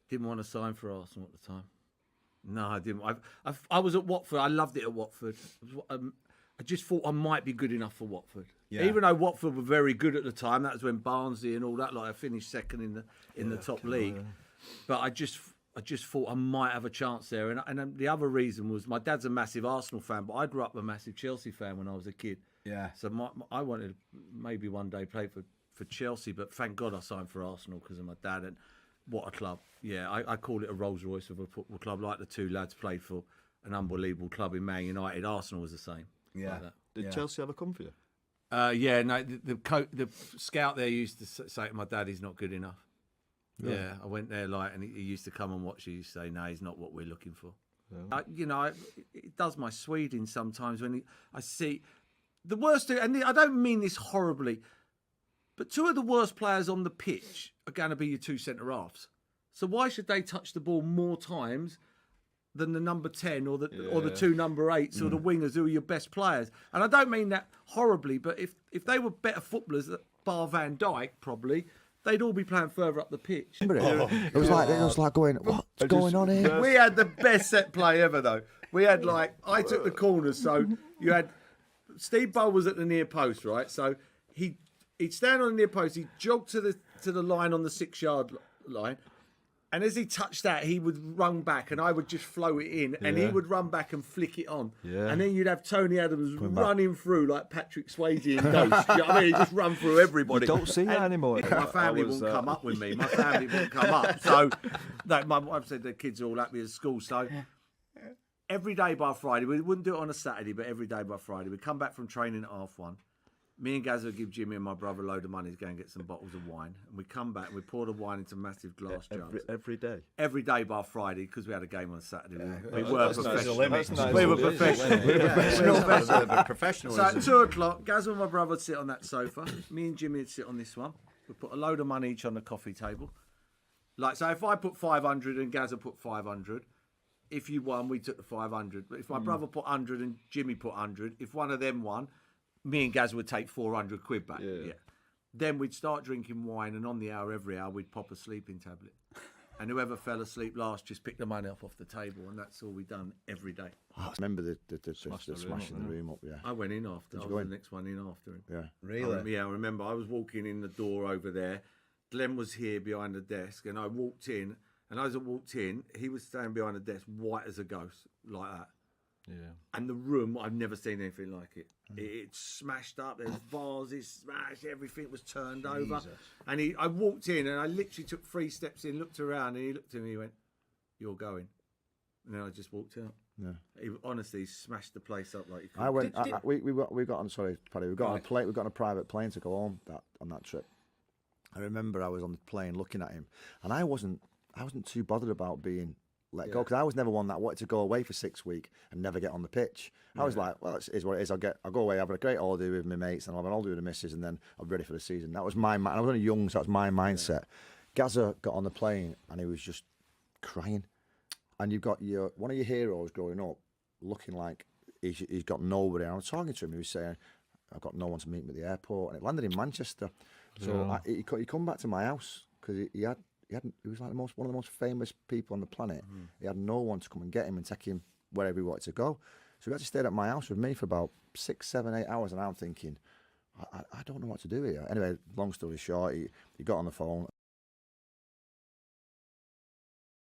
Didn't want to sign for Arsenal at the time. No, I didn't. I was at Watford. I loved it at Watford. I just thought I might be good enough for Watford. Yeah. Even though Watford were very good at the time, that was when Barnsley and all that. Like I finished second in the top league, but I just thought I might have a chance there. And the other reason was my dad's a massive Arsenal fan, but I grew up a massive Chelsea fan when I was a kid. Yeah. So I wanted to maybe one day play for Chelsea, but thank God I signed for Arsenal because of my dad. And what a club! Yeah, I call it a Rolls Royce of a football club. Like the two lads played for an unbelievable club in Man United. Arsenal was the same. Yeah. Like Did Chelsea ever come for you? Yeah, no. The scout there used to say to my dad, "He's not good enough." Really? Yeah, I went there and he used to come and watch. He used to say, "No, he's not what we're looking for." Yeah. It does my Sweden sometimes when I see the worst. And I don't mean this horribly, but two of the worst players on the pitch are going to be your two centre halves. So why should they touch the ball more times than the number 10 or the two number 8s or the wingers who are your best players? And I don't mean that horribly, but if they were better footballers, bar Van Dijk probably, they'd all be playing further up the pitch. It was like going, what's going on here? We had the best set play ever though. We had I took the corners, so you had Steve Bull was at the near post, right? So he'd stand on the near post, he'd jog to the line on the 6-yard line. And as he touched that, he would run back, and I would just float it in, and he would run back and flick it on. Yeah. And then you'd have Tony Adams running through like Patrick Swayze in Ghost. You know what I mean? He'd just run through everybody. You don't see that anymore. My family wouldn't come up with me. My family wouldn't come up. So my wife said the kids are all happy at school. So every day by Friday, we wouldn't do it on a Saturday, but every day by Friday, we'd come back from training at 1:30. Me and Gazza would give Jimmy and my brother a load of money to go and get some bottles of wine. And we'd come back and we'd pour the wine into massive glass jars. Every day? Every day by Friday, because we had a game on Saturday. Yeah. We were professional. We were professional. So at 2:00, Gazza and my brother would sit on that sofa. Me and Jimmy would sit on this one. We'd put a load of money each on the coffee table. So if I put 500 and Gazza put 500, if you won, we took the 500. But if my brother put 100 and Jimmy put 100, if one of them won, me and Gaz would take 400 quid back. Yeah. Then we'd start drinking wine, and on the hour, every hour, we'd pop a sleeping tablet. And whoever fell asleep last just picked the money off the table, and that's all we'd done every day. I remember the smashing the room up, yeah. I went in after. I was the next one in after him. Yeah. Really? I remember I was walking in the door over there. Glenn was here behind the desk, and I walked in, and as I walked in, he was standing behind the desk, white as a ghost, like that. Yeah. And the room, I've never seen anything like it. It's smashed up. There's vases smashed. Everything was turned over. And I walked in, and I literally took 3 steps in, looked around, and he looked at me and he went, "You're going." And then I just walked out. Yeah. He honestly smashed the place up like you could. We got on. Sorry, Paddy. We got on a plane. We got on a private plane to go home on that trip. I remember I was on the plane looking at him, and I wasn't too bothered about being let go, because I was never one that wanted to go away for 6 weeks and never get on the pitch. I was like, well, it is what it is. I'll go away, have a great holiday with my mates, and I'll have an holiday with the missus, and then I'm ready for the season. That was I was only young, so that was my mindset. Gazza got on the plane and he was just crying. And you've got one of your heroes growing up looking like he's got nobody. And I was talking to him, he was saying, "I've got no one to meet me at the airport." And it landed in Manchester. So he come back to my house because he was like one of the most famous people on the planet. He had no one to come and get him and take him wherever he wanted to go. So he actually stayed at my house with me for about 6, 7, 8 hours, and I'm thinking, I don't know what to do here. Anyway, long story short, he got on the phone,